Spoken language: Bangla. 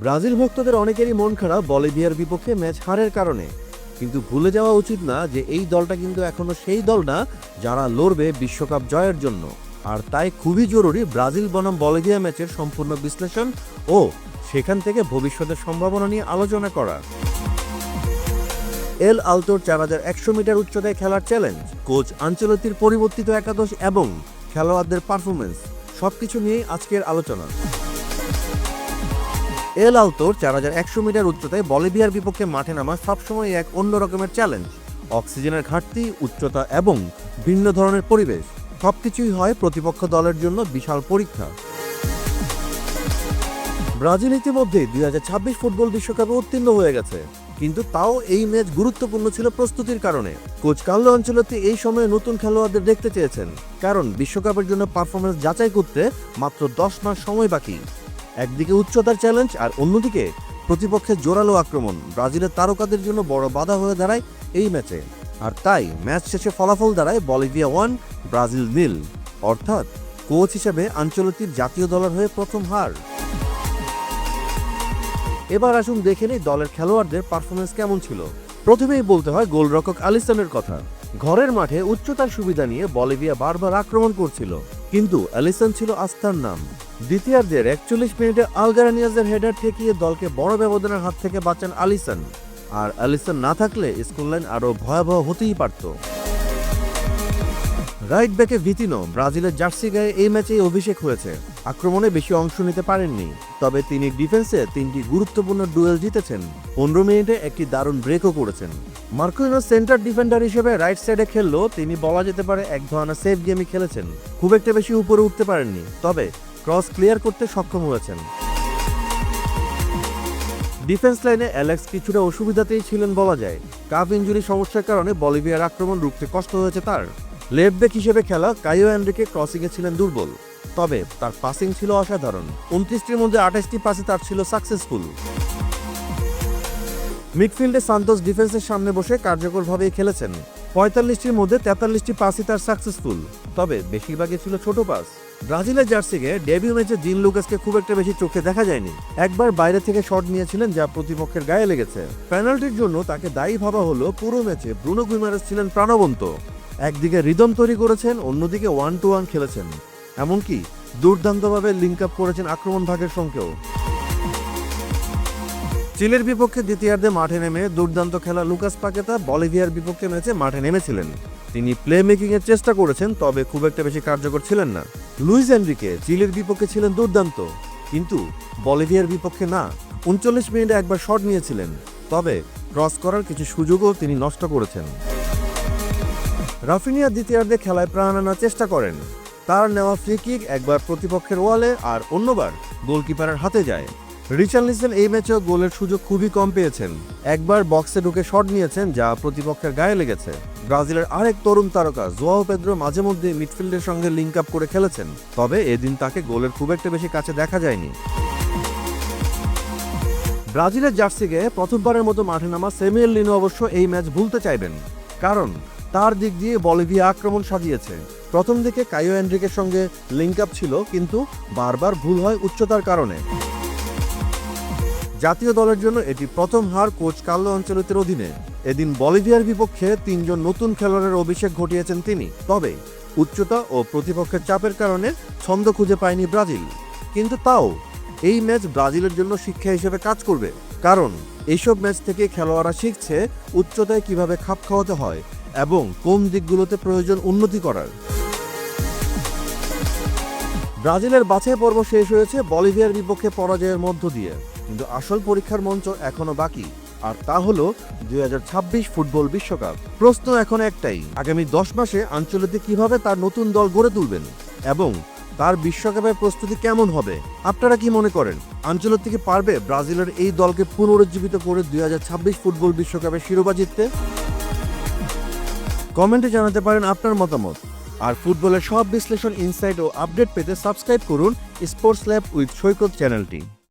ব্রাজিল ভক্তদের অনেকেরই মন খারাপ বলিভিয়ার বিপক্ষে ম্যাচ হারের কারণে, কিন্তু ভুলে যাওয়া উচিত না যে এই দলটা কিন্তু এখনো সেই দল না যারা লড়বে বিশ্বকাপ জয়ের জন্য। আর তাই খুবই জরুরি ব্রাজিল বনাম বলিভিয়া ম্যাচের সম্পূর্ণ বিশ্লেষণ ও সেখান থেকে ভবিষ্যতের সম্ভাবনা নিয়ে আলোচনা করা। এল আলতোর 4100 মিটার উচ্চতায় খেলার চ্যালেঞ্জ, কোচ আনচেলত্তির পরিবর্তিত একাদশ এবং খেলোয়াড়দের পারফরমেন্স সবকিছু নিয়েই আজকের আলোচনা। এল আলতোর 4100 মিটার উচ্চতায় বলিভিয়ার বিপক্ষে মাঠে নামা সবসময় এক অন্য রকমের চ্যালেঞ্জ। অক্সিজেনের ঘাটতি, উচ্চতা এবং ভিন্ন ধরনের পরিবেশ সবকিছুই হয় প্রতিপক্ষ দলের জন্য বিশাল পরীক্ষা। ব্রাজিল ইতিমধ্যে 2026 ফুটবল বিশ্বকাপে উত্তীর্ণ হয়ে গেছে, কিন্তু তাও এই ম্যাচ গুরুত্বপূর্ণ ছিল প্রস্তুতির কারণে। কোচ কার্লো আনচেলত্তি এই সময়ে নতুন খেলোয়াড়দের দেখতে চেয়েছেন, কারণ বিশ্বকাপের জন্য পারফরমেন্স যাচাই করতে মাত্র 10 মাস সময় বাকি। একদিকে উচ্চতার চ্যালেঞ্জ আর অন্যদিকে প্রতিপক্ষের জোরালো আক্রমণ ব্রাজিলের তারকাদের জন্য বড় বাধা হয়ে দাঁড়ায় এই ম্যাচে। আর তাই ম্যাচ শেষে ফলাফল দাঁড়ায় বলিভিয়া 1 ব্রাজিল 0, অর্থাৎ কোচ হিসেবে আনচেলত্তির জাতীয় দলের হয়ে প্রথম হার। এবার আসুন দেখে নেই দলের খেলোয়াড়দের পারফরমেন্স কেমন ছিল। প্রথমেই বলতে হয় গোলরক্ষক আলিসনের কথা। ঘরের মাঠে উচ্চতার সুবিধা নিয়ে বলিভিয়া বারবার আক্রমণ করছিল, কিন্তু আলিসন ছিল আস্থার নাম। দ্বিতীয়ার্ধের 41 মিনিটে আলগারানিয়াসের হেডার ঠেকিয়ে দলকে বড় ব্যবধানের হাত থেকে বাঁচান আলিসন। আর আলিসন না থাকলে স্কোরলাইন আরও ভয়াবহ হতেই পারত। রাইট ব্যাকে ভিতিনো ব্রাজিলের জার্সি গায়ে এই ম্যাচেই অভিষেক হয়েছে। আক্রমণে বেশি অংশ নিতে পারেননি, তবে তিনি ডিফেন্সে 3টি গুরুত্বপূর্ণ ডুয়েল জিতেছেন। 15 মিনিটে একটি দারুণ ব্রেকও করেছেন। মার্কুইনোস সেন্টার ডিফেন্ডার হিসেবে রাইট সাইডে খেললেও তিনি বলা যেতে পারে এক ধরনের সেফ গেমই খেলেছেন। খুব একটা বেশি উপরে উঠতে পারেননি, তবে ক্রস ক্লিয়ার করতে সক্ষম হয়েছেন। ডিফেন্স লাইনে অ্যালেক্স কিছুটা অসুবিধাতেই ছিলেন বলা যায়। কাফ ইনজুরি সমস্যার কারণে বলিভিয়ার আক্রমণ রুখতে কষ্ট হয়েছে তার। লেফট ব্যাক হিসেবে খেলা কাইও এনরিকে ক্রসিংয়ে ছিলেন দুর্বল, তবে তার পাসিং ছিল অসাধারণ। 29টির মধ্যে 28টি পাসে তার ছিল সাকসেসফুল। মিডফিল্ডে সান্তোস ডিফেন্সের সামনে বসে কার্যকরভাবেই খেলেছেন। 45টির মধ্যে 43টি পাসই তার সাকসেসফুল, তবে বেশিরভাগই ছিল ছোট পাস। ব্রাজিলের জার্সিকে ডেবিউ ম্যাচে জিন লুকাসকে খুব একটা বেশি চোখে দেখা যায়নি। একবার বাইরে থেকে শট নিয়েছিলেন যা প্রতিপক্ষের গায়ে লেগেছে। পেনাল্টির জন্য তাকে দায়ী ভাবা হলো। পুরো ম্যাচে ব্রুনো গুইমারেস ছিলেন প্রাণবন্ত। একদিকে রিদম তৈরি করেছেন, অন্যদিকে 1-to-1 খেলেছেন, এমনকি দুর্দান্তভাবে লিঙ্ক আপ করেছেন আক্রমণ ভাগের সঙ্গেও। চিলের বিপক্ষে দ্বিতীয়ার্ধে মাঠে নেমে দুর্দান্ত খেলা লুকাস পাকেতা বলিভিয়ার বিপক্ষে ম্যাচে মাঠে নেমেছিলেন। তিনি প্লে মেকিং এর চেষ্টা করেছেন, তবে খুব একটা বেশি কার্যকর ছিলেন না। লুইস এনরিকে চিলের বিপক্ষে ছিলেন দুর্দান্ত, কিন্তু বলিভিয়ার বিপক্ষে না। 39 মিনিটে একবার শট নিয়েছিলেন, তবে ক্রস করার কিছু সুযোগও তিনি নষ্ট করেছেন। রাফিনিয়া দ্বিতীয়ার্ধে খেলায় প্রাণ আনার চেষ্টা করেন। তার নেওয়া ফ্রি কিক একবার প্রতিপক্ষের ওয়ালে আর অন্যবার গোলকিপারের হাতে যায়। রিচার্লিসন এই ম্যাচেও গোলের সুযোগ খুবই কম পেয়েছেন। একবার বক্সে ঢুকে শট নিয়েছেন যা প্রতিপক্ষের গায়ে লেগেছে। ব্রাজিলের আরেক তরুণ তারকা জোয়াও পেদ্রো মাঝে মধ্যে মিডফিল্ডের সঙ্গে লিঙ্ক আপ করে খেলেছেন, তবে এদিন তাকে গোলের খুব একটা বেশি কাছে দেখা যায়নি। ব্রাজিলের জার্সিকে প্রথমবারের মতো মাঠে নামা স্যামুয়েল লিনো অবশ্য এই ম্যাচ ভুলতে চাইবেন, কারণ তার দিক দিয়ে বলিভিয়া আক্রমণ সাজিয়েছে। প্রথম দিকে কাইও এনরিকের সঙ্গে লিঙ্ক আপ ছিল, কিন্তু বারবার ভুল হয় উচ্চতার কারণে। জাতীয় দলের জন্য এটি প্রথম হার কোচ কার্লো আনচেলত্তির অধীনে। এদিন বলিভিয়ার বিপক্ষে 3 জন নতুন খেলোয়াড়ের অভিষেক ঘটিয়েছেন তিনি, তবে উচ্চতা ও প্রতিপক্ষের চাপের কারণে ছন্দ খুঁজে পায়নি ব্রাজিল। কিন্তু তাও এই ম্যাচ ব্রাজিলের জন্য শিক্ষা হিসেবে কাজ করবে, কারণ এইসব ম্যাচ থেকে খেলোয়াড়রা শিখছে উচ্চতায় কিভাবে খাপ খাওয়াতে হয় এবং কোন দিকগুলোতে প্রয়োজন উন্নতি করার। ব্রাজিলের বাছাই পর্ব শেষ হয়েছে বলিভিয়ার বিপক্ষে পরাজয়ের মধ্য দিয়ে, কিন্তু আসল পরীক্ষার মঞ্চ এখনো বাকি, আর তা হলো 2026 ফুটবল বিশ্বকাপ। প্রশ্ন এখন একটাই, আগামী 10 মাসে আনচেলত্তি কিভাবে তার নতুন দল গড়ে তুলবেন এবং তার বিশ্বকাপের প্রস্তুতি কেমন হবে? আপনারা কি মনে করেন আনচেলত্তি কি পারবে ব্রাজিলের এই দলকে পুনরুজ্জীবিত করে 2026 ফুটবল বিশ্বকাপের শিরোপা জিততে? কমেন্টে জানাতে পারেন আপনার মতামত। আর ফুটবলের সব বিশ্লেষণ, ইনসাইট ও আপডেট পেতে সাবস্ক্রাইব করুন স্পোর্টস ল্যাব উইথ সৈকত চ্যানেলটি।